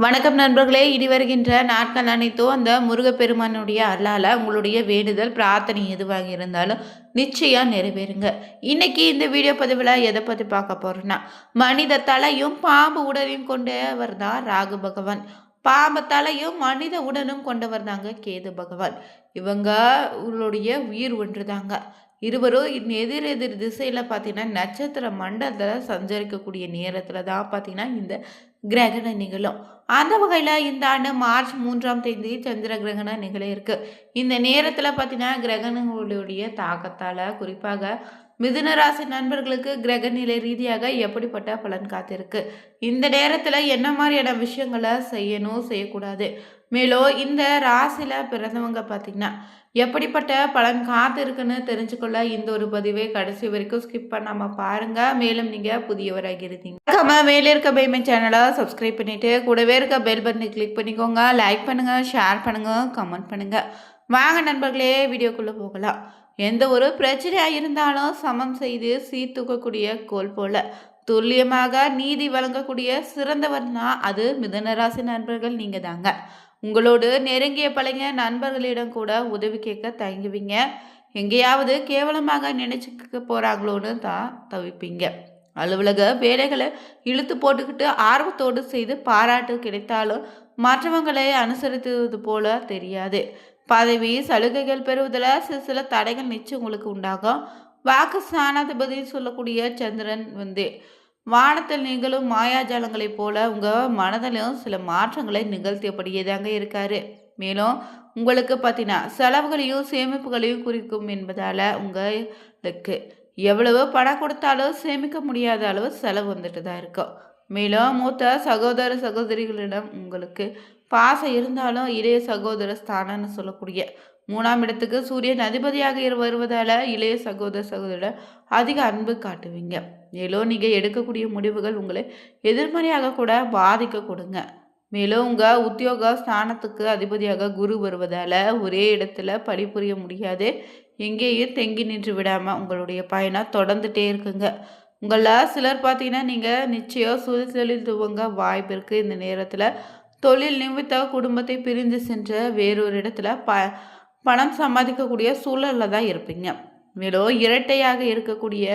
வணக்கம் நண்பர்களே, இனி வருகின்ற நாட்கள் அனைத்தும் அந்த முருகப்பெருமானுடைய அருளால உங்களுடைய வேண்டுதல் பிரார்த்தனை எதுவாக இருந்தாலும் நிச்சயம் நிறைவேறுங்க. இன்னைக்கு இந்த வீடியோ பதிவில் எதை பற்றி பார்க்க போறோம்னா, மனித தலையும் பாம்பு உடலையும் கொண்டவர் தான் ராகு பகவான். பாம்பு தலையும் மனித உடலும் கொண்டவர் தாங்க கேது பகவான். இவங்க உங்களுடைய உயிர் ஒன்று தாங்க. இருவரும் எதிர் எதிர் திசையில் பார்த்தீங்கன்னா நட்சத்திர மண்டலத்தில் சஞ்சரிக்கக்கூடிய நேரத்தில் தான் பார்த்தீங்கன்னா இந்த கிரகணம் நிகழும். அந்த வகையில் இந்த ஆண்டு மார்ச் 3ஆம் தேதி சந்திர கிரகணம் நிகழ இருக்கு. இந்த நேரத்தில் பார்த்தீங்கன்னா கிரகணங்களுடைய தாக்கத்தால் குறிப்பாக மிதுன ராசி நண்பர்களுக்கு கிரக நிலை ரீதியாக எப்படிப்பட்ட பலன் காத்திருக்கு, இந்த நேரத்தில் என்ன மாதிரியான விஷயங்களை செய்யணும் செய்யக்கூடாது, மேலும் இந்த ராசியில் பிறந்தவங்க பார்த்தீங்கன்னா எப்படிப்பட்ட பலன் காத்திருக்குன்னு தெரிஞ்சுக்கொள்ள இந்த ஒரு பதிவை கடைசி வரைக்கும் ஸ்கிப் பண்ணாமல் பாருங்கள். மேலும் நீங்கள் புதியவராக இருந்தீங்க மேலே இருக்க பேமெண்ட் சேனலை சப்ஸ்கிரைப் பண்ணிவிட்டு கூடவே இருக்க பெல் பட்டனை கிளிக் பண்ணிக்கோங்க. லைக் பண்ணுங்கள், ஷேர் பண்ணுங்கள், கமெண்ட் பண்ணுங்கள். வாங்க நண்பர்களே, வீடியோக்குள்ளே போகலாம். எந்த ஒரு பிரச்சனையாக இருந்தாலும் சமம் செய்து சீர்தூக்கக்கூடிய கோல் போல துல்லியமாக நீதி வழங்கக்கூடிய சிறந்தவர்னா அது மிதுனராசி நண்பர்கள் நீங்கள் தாங்க. உங்களோடு நெருங்கிய பழைய நண்பர்களிடம் கூட உதவி கேட்க தயங்குவீங்க. எங்கேயாவது கேவலமாக நினைச்சுக்க போகிறாங்களோன்னு தான் தவிப்பீங்க. அலுவலக வேலைகளை இழுத்து போட்டுக்கிட்டு ஆர்வத்தோடு செய்து பாராட்டு கிடைத்தாலும் மற்றவங்களை அனுசரித்தது போல தெரியாது. பதவி சலுகைகள் பெறுவதில் சில தடைகள் நிச்சயம் உங்களுக்கு உண்டாகும். வாக்கு ஸ்தானாதிபதி சொல்லக்கூடிய சந்திரன் வானத்தில் நிகழும் மாயாஜாலங்களைப் போல உங்கள் மனதிலும் சில மாற்றங்களை நிகழ்த்தியபடியே தாங்க இருக்காரு. மேலும் உங்களுக்கு பார்த்தீங்கன்னா செலவுகளையும் சேமிப்புகளையும் குறிக்கும் என்பதால் உங்களுக்கு எவ்வளவு பணம் கொடுத்தாலும் சேமிக்க முடியாத அளவு செலவு வந்துட்டு தான் இருக்கும். மேலும் மூத்த சகோதர சகோதரிகளிடம் உங்களுக்கு பாசம் இருந்தாலும் இளைய சகோதர ஸ்தானம்னு சொல்லக்கூடிய 3ஆம் இடத்துக்கு சூரியன் அதிபதியாக வருவதால் இளைய சகோதர சகோதரிடம் அதிக அன்பு காட்டுவீங்க. மேலும் நீங்கள் எடுக்கக்கூடிய முடிவுகள் உங்களை எதிர்மறையாக கூட பாதிக்க கொடுங்க. மேலும் உங்கள் உத்தியோக ஸ்தானத்துக்கு அதிபதியாக குரு வருவதால் ஒரே இடத்துல பணிபுரிய முடியாது. எங்கேயும் தேங்கி நின்று விடாமல் உங்களுடைய பயணம் தொடர்ந்துட்டே இருக்குங்க. உங்களில் சிலர் பார்த்தீங்கன்னா நீங்கள் நிச்சயம் சுயதொழில் துவங்க வாய்ப்பு இருக்குது. இந்த நேரத்தில் தொழில் நிமித்த குடும்பத்தை பிரிந்து சென்ற வேறொரு இடத்துல பணம் சம்பாதிக்கக்கூடிய சூழலில் தான் இருப்பீங்க. மேலும் இரட்டையாக இருக்கக்கூடிய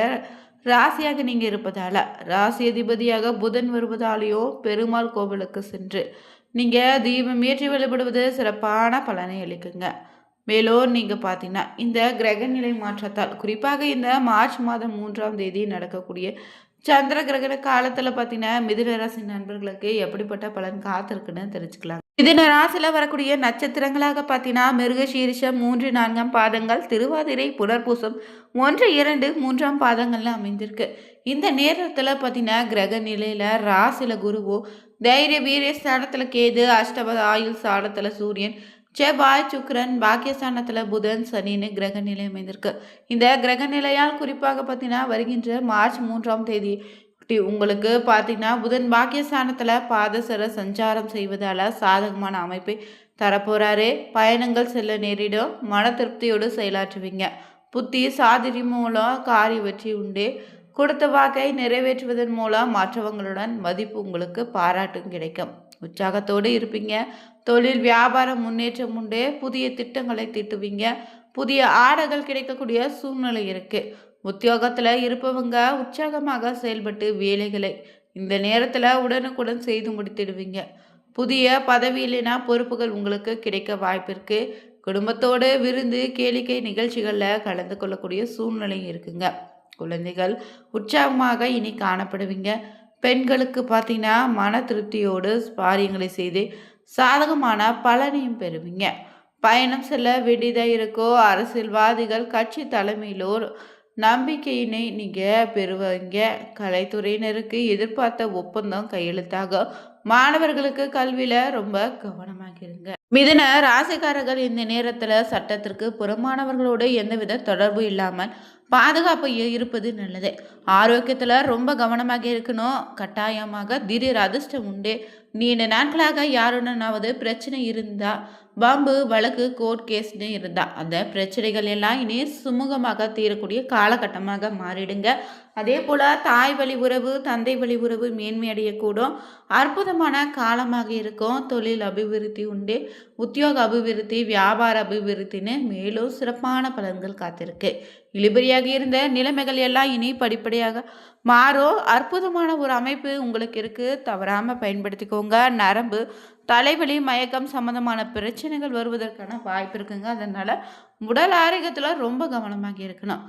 ராசியாக நீங்கள் இருப்பதால் ராசி அதிபதியாக புதன் வருவதாலேயோ பெருமாள் கோவிலுக்கு சென்று நீங்கள் தீபம் ஏற்றி வழிபடுவது சிறப்பான பலனை அளிக்குங்க. மேலும் நீங்கள் பார்த்தீங்கன்னா இந்த கிரக நிலை மாற்றத்தால் குறிப்பாக இந்த மார்ச் மாதம் 3ஆம் தேதி நடக்கக்கூடிய சந்திர கிரகண காலத்தில் பார்த்தீங்கன்னா மிதுன ராசி நண்பர்களுக்கு எப்படிப்பட்ட பலன் காத்திருக்குன்னு தெரிஞ்சுக்கலாம். மிதுன ராசியில் வரக்கூடிய நட்சத்திரங்களாக பார்த்தீங்கன்னா மிருகசீரிஷம் 3, 4ஆம் பாதங்கள், திருவாதிரை, புனர்பூசம் 1, 2, 3ஆம் பாதங்கள்ல அமைந்திருக்கு. இந்த நேரத்தில் பார்த்தீங்கன்னா கிரக நிலையில் ராசியில் குருவோ, தைரிய வீரிய ஸ்தானத்தில் கேது, அஷ்டபத ஆயுள் ஸ்தானத்தில் சூரியன், செவ்வாய், சுக்கிரன், பாக்கியஸ்தானத்தில் புதன், சனின்னு கிரக நிலை அமைந்திருக்கு. இந்த கிரக நிலையால் குறிப்பாக பார்த்தீங்கன்னா வருகின்ற மார்ச் 3ஆம் தேதி உங்களுக்கு பார்த்தீங்கன்னா புதன் பாக்கியஸ்தானத்தில் பாதசர சஞ்சாரம் செய்வதால் சாதகமான அமைப்பை தரப்போகிறாரு. பயணங்கள் செல்ல நேரிடும். மன திருப்தியோடு செயலாற்றுவீங்க. புத்தி சாதிரி மூலம் காரிய வெற்றி உண்டு. கொடுத்த வாக்கை நிறைவேற்றுவதன் மூலம் மற்றவங்களுடன் மதிப்பு உங்களுக்கு பாராட்டும் கிடைக்கும். உற்சாகத்தோடு இருப்பீங்க. தொழில் வியாபாரம் முன்னேற்றம் உண்டு. புதிய திட்டங்களை தீட்டுவீங்க. புதிய ஆடைகள் கிடைக்கக்கூடிய சூழ்நிலை இருக்குது. உத்தியோகத்தில் இருப்பவங்க உற்சாகமாக செயல்பட்டு வேலைகளை இந்த நேரத்தில் உடனுக்குடன் செய்து முடித்திடுவீங்க. புதிய பதவியிலினா பொறுப்புகள் உங்களுக்கு கிடைக்க வாய்ப்பு இருக்குது. குடும்பத்தோடு விருந்து கேளிக்கை நிகழ்ச்சிகளில் கலந்து கொள்ளக்கூடிய சூழ்நிலை இருக்குங்க. குழந்தைகள் உற்சாகமாக இனி காணப்படுவீங்க. பெண்களுக்கு பார்த்தீங்கன்னா மன திருப்தியோடு காரியங்களை செய்து சாதகமான பலனையும் பெறுவீங்க. பயணம் செல்ல வேண்டியதாக இருக்கோ. அரசியல்வாதிகள் கட்சி தலைமையிலோர் நம்பிக்கையினை நீங்கள் பெறுவீங்க. கலைத்துறையினருக்கு எதிர்பார்த்த ஒப்பந்தம் கையெழுத்தாக. மாணவர்களுக்கு கல்வியில் ரொம்ப கவனமாக இருங்க. மிதுன ராசிக்காரர்கள் இந்த நேரத்தில் சட்டத்திற்கு புறமானவர்களோடு எந்தவித தொடர்பு இல்லாமல் பாதுகாப்பு இருப்பது நல்லது. ஆரோக்கியத்தில் ரொம்ப கவனமாக இருக்கணும். கட்டாயமாக திடீர் அதிர்ஷ்டம் உண்டு. நீண்ட நாட்களாக யாருடனாவது பிரச்சனை இருந்தா, வம்பு வழக்கு கோர்ட் கேஸ்னு இருந்தா அந்த பிரச்சனைகள் எல்லாம் இனி சுமூகமாக தீரக்கூடிய காலகட்டமாக மாறிடுங்க. அதே போல் தாய் வழி உறவு தந்தை வழி உறவு மேன்மை அடையக்கூடும். அற்புதமான காலமாக இருக்கும். தொழில் அபிவிருத்தி உண்டு. உத்தியோக அபிவிருத்தி வியாபார அபிவிருத்தின்னு மேலும் சிறப்பான பலன்கள் காத்திருக்கு. இழுபறியாக இருந்த நிலைமைகள் எல்லாம் இனி படிப்படியாக மாறும். அற்புதமான ஒரு அமைப்பு உங்களுக்கு இருக்குது. தவறாமல் பயன்படுத்திக்கோங்க. நரம்பு தலைவலி மயக்கம் சம்மந்தமான பிரச்சனைகள் வருவதற்கான வாய்ப்பு இருக்குங்க. அதனால் உடல் ஆரோக்கியத்தில் ரொம்ப கவனமாக இருக்கணும்.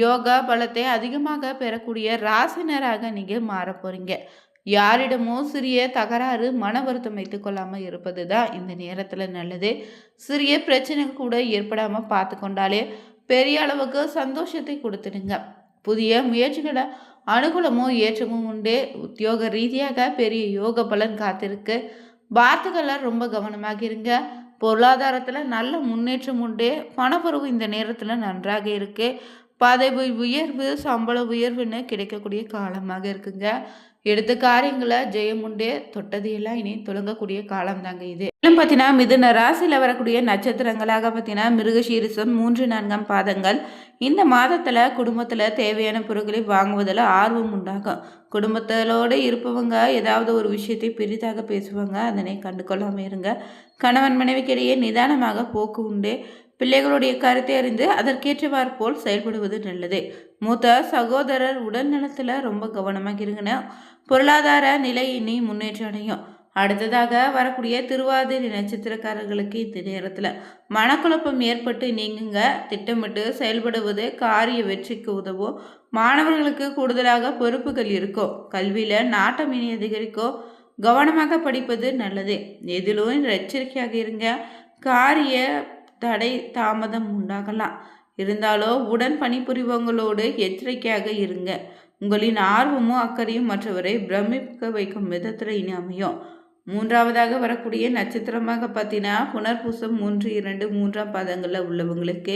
யோகா பலத்தை அதிகமாக பெறக்கூடிய ராசினராக நீங்கள் மாற போகிறீங்க. யாரிடமும் சிறிய தகராறு மன வருத்தம் வைத்து கொள்ளாமல் இருப்பது தான் இந்த நேரத்தில் நல்லது. சிறிய பிரச்சனை கூட ஏற்படாமல் பார்த்து கொண்டாலே பெரிய அளவுக்கு சந்தோஷத்தை கொடுத்துடுங்க. புதிய முயற்சிகளை அனுகூலமும் ஏற்றமும் உண்டு. உத்தியோக ரீதியாக பெரிய யோக பலன் காத்திருக்கு. வார்த்தைகள்லாம் ரொம்ப கவனமாக இருங்க. பொருளாதாரத்தில் நல்ல முன்னேற்றம் உண்டு. பணப்பரவு இந்த நேரத்தில் நன்றாக இருக்கு. பதவி உயர்வு சம்பள உயர்வுன்னு கிடைக்கக்கூடிய காலமாக இருக்குங்க. எடுத்த காரியங்களை ஜெயம் உண்டு. தொட்டது எல்லாம் இனி தொடங்கக்கூடிய காலம் தாங்க இது. மேலும் பார்த்தீங்கன்னா மிதுன ராசியில் வரக்கூடிய நட்சத்திரங்களாக பார்த்தீங்கன்னா மிருகசீரிசம் 3-4 பாதங்கள். இந்த மாதத்தில் குடும்பத்தில் தேவையான பொருட்களை வாங்குவதில் ஆர்வம் உண்டாகும். குடும்பத்திலோடு இருப்பவங்க ஏதாவது ஒரு விஷயத்தை பெரிதாக பேசுவாங்க. அதனை கண்டு கொள்ளாமல் இருங்க. கணவன் மனைவிக்கிடையே நிதானமாக போக்கு உண்டு. பிள்ளைகளுடைய கருத்தை அறிந்து அதற்கேற்றவாறு போல் செயல்படுவது நல்லது. மூத்த சகோதரர் உடல் நலத்தில் ரொம்ப கவனமாக இருங்கன்னு. பொருளாதார நிலை இனி முன்னேற்றம் அடையும். அடுத்ததாக வரக்கூடிய திருவாதிரை நட்சத்திரக்காரர்களுக்கு இந்த நேரத்தில் மனக்குழப்பம் ஏற்பட்டு நீங்குங்க. திட்டமிட்டு செயல்படுவது காரிய வெற்றிக்கு உதவும். மாணவர்களுக்கு கூடுதலாக பொறுப்புகள் இருக்கும். கல்வியில் நாட்டம் இனி அதிகரிக்கும். கவனமாக படிப்பது நல்லது. எதிலும் எச்சரிக்கையாக இருங்க. காரிய தடை தாமதம் உண்டாகலாம். இருந்தாலோ உடன் பணிபுரிவங்களோடு எச்சரிக்கையாக இருங்க. உங்களின் ஆர்வமும் அக்கறையும் மற்றவரை பிரமிக்க வைக்கும் விதத்தில் இனி அமையும். மூன்றாவதாக வரக்கூடிய நட்சத்திரமாக பார்த்தீங்கன்னா புனர்பூசம் 1, 2, 3 பாதங்களில் உள்ளவங்களுக்கு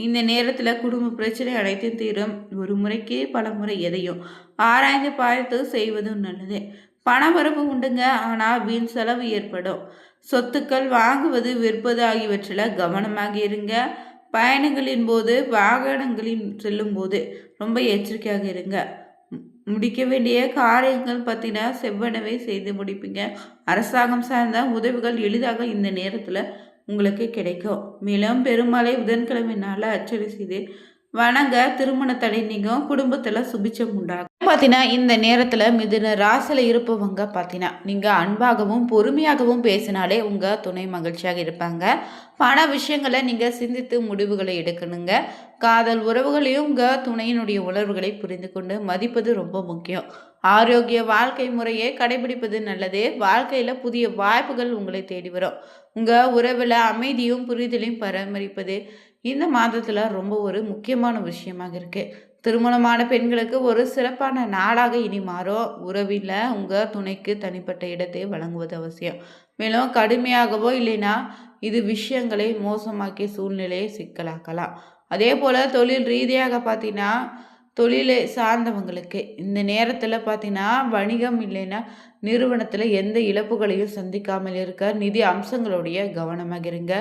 இந்த நேரத்தில் குடும்ப பிரச்சனை அனைத்தும் தீரும். ஒரு முறைக்கு பல முறை எதையும் ஆராய்ந்து பார்த்து செய்வதும் நல்லது. பணவரவு உண்டுங்க. ஆனால் வீண் செலவு ஏற்படும். சொத்துக்கள் வாங்குவது விற்பது ஆகியவற்றில் கவனமாக இருங்க. பயணங்களின் போது வாகனங்களின் செல்லும் போது ரொம்ப எச்சரிக்கையாக இருங்க. முடிக்க வேண்டிய காரியங்கள் பார்த்தீங்கன்னா செவ்வனவே செய்து முடிப்பீங்க. அரசாங்கம் சார்ந்த உதவிகள் எளிதாக இந்த நேரத்தில் உங்களுக்கு கிடைக்கும். மேலும் பெருமாளை புதன்கிழமை நாளில் அர்ச்சனை செய்து வணங்க திருமண தடை நீங்கும். குடும்பத்தில் சுபிச்சம் உண்டாகும். பார்த்தீங்கன்னா இந்த நேரத்தில் மிதுன ராசியில் இருப்பவங்க பார்த்தீங்கன்னா நீங்கள் அன்பாகவும் பொறுமையாகவும் பேசினாலே உங்கள் துணை மகிழ்ச்சியாக இருப்பாங்க. பண விஷயங்களை நீங்கள் சிந்தித்து முடிவுகளை எடுக்கணுங்க. காதல் உறவுகளையும் உங்கள் துணையினுடைய உணர்வுகளை புரிந்து கொண்டு மதிப்பது ரொம்ப முக்கியம். ஆரோக்கிய வாழ்க்கை முறையை கடைபிடிப்பது நல்லது. வாழ்க்கையில் புதிய வாய்ப்புகள் உங்களை தேடி வரும். உங்கள் உறவில் அமைதியும் புரிதலையும் பராமரிப்பது இந்த மாதத்தில் ரொம்ப ஒரு முக்கியமான விஷயமாக இருக்குது. திருமணமான பெண்களுக்கு ஒரு சிறப்பான நாளாக இனி மாறும். உறவில் உங்கள் துணைக்கு தனிப்பட்ட இடத்தை வழங்குவது அவசியம். மேலும் கடுமையாகவோ இல்லைன்னா இது விஷயங்களை மோசமாக்கிய சூழ்நிலையை சிக்கலாக்கலாம். அதே போல் தொழில் ரீதியாக பார்த்தீங்கன்னா தொழிலை சார்ந்தவங்களுக்கு இந்த நேரத்தில் பார்த்தீங்கன்னா வணிகம் இல்லைன்னா நிறுவனத்தில் எந்த இழப்புகளையும் சந்திக்காமல் இருக்க நிதி அம்சங்களுடைய கவனமாக இருங்க.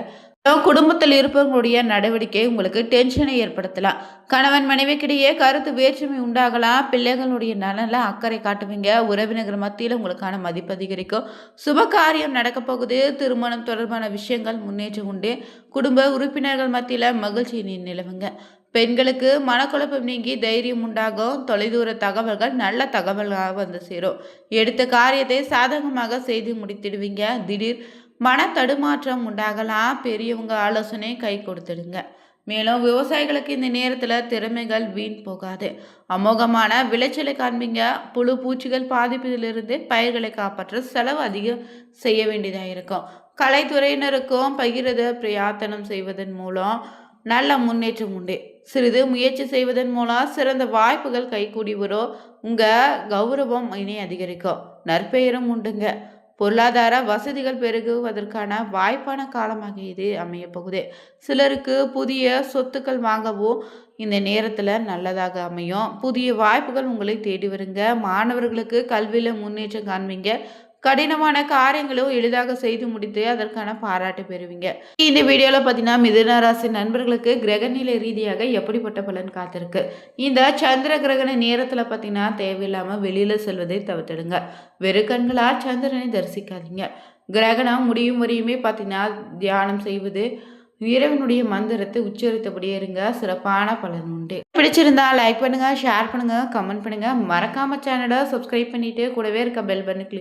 குடும்பத்தில் இருப்பவங்களுடைய நடவடிக்கை உங்களுக்கு டென்ஷனை ஏற்படுத்தலாம். கணவன் மனைவிக்கிடையே கருத்து வேற்றுமை உண்டாகலாம். பிள்ளைகளுடைய நலனில் அக்கறை காட்டுவீங்க. உறவினர்கள் மத்தியில் உங்களுக்கான மதிப்பு அதிகரிக்கும். சுப காரியம் நடக்க போகுது. திருமணம் தொடர்பான விஷயங்கள் முன்னேற்றம் உண்டு. குடும்ப உறுப்பினர்கள் மத்தியில் மகிழ்ச்சி நிலவுங்க. பெண்களுக்கு மனக்குழப்பம் நீங்கி தைரியம் உண்டாகும். தொலைதூர தகவல்கள் நல்ல தகவல்களாக வந்து சேரும். எடுத்த காரியத்தை சாதகமாக செய்து முடித்திடுவீங்க. திடீர் மன தடுமாற்றம் உண்டாகலாம். பெரியவங்க ஆலோசனை கை கொடுத்துடுங்க. மேலும் விவசாயிகளுக்கு இந்த நேரத்தில் திறமைகள் வீண் போகாது. அமோகமான விளைச்சலை காண்பீங்க. புழு பூச்சிகள் பாதிப்பிலிருந்து பயிர்களை காப்பாற்ற செலவு அதிகம் செய்ய வேண்டியதாக இருக்கும். கலைத்துறையினருக்கும் பகிரத பிரயாத்தனம் செய்வதன் மூலம் நல்ல முன்னேற்றம் உண்டு. சிறிது முயற்சி செய்வதன் மூலம் சிறந்த வாய்ப்புகள் கைகூடி வரும். உங்கள் கௌரவம் இனி அதிகரிக்கும். நற்பெயரும் உண்டுங்க. பொருளாதார வசதிகள் பெருகுவதற்கான வாய்ப்பான காலமாக இது அமையப் போகுது. சிலருக்கு புதிய சொத்துக்கள் வாங்கவும் இந்த நேரத்தில் நல்லதாக அமையும். புதிய வாய்ப்புகள் உங்களை தேடி வருங்க. மாணவர்களுக்கு கல்வியில் முன்னேற்றம் காண்பீங்க. கடினமான காரியங்களும் எளிதாக செய்து முடித்து அதற்கான பாராட்டு பெறுவீங்க. இந்த வீடியோவில் பார்த்தீங்கன்னா மிதுன ராசி நண்பர்களுக்கு கிரகநிலை ரீதியாக எப்படிப்பட்ட பலன் காத்திருக்கு. இந்த சந்திர கிரகண நேரத்தில் பார்த்தீங்கன்னா தேவையில்லாமல் வெளியில் செல்வதை தவிர்த்துடுங்க. வெறு கண்களால் சந்திரனை தரிசிக்காதீங்க. கிரகணம் முடியும் வரையுமே பார்த்தீங்கன்னா தியானம் செய்வது, இறைவனுடைய மந்திரத்தை உச்சரித்தபடியே இருங்க. சிறப்பான பலன் உண்டு. பிடிச்சிருந்தா லைக் பண்ணுங்க, ஷேர் பண்ணுங்க, கமெண்ட் பண்ணுங்க. மறக்காம சேனலை சப்ஸ்கிரைப் பண்ணிட்டு கூடவே இருக்க பெல் பட்டனை கிளிக்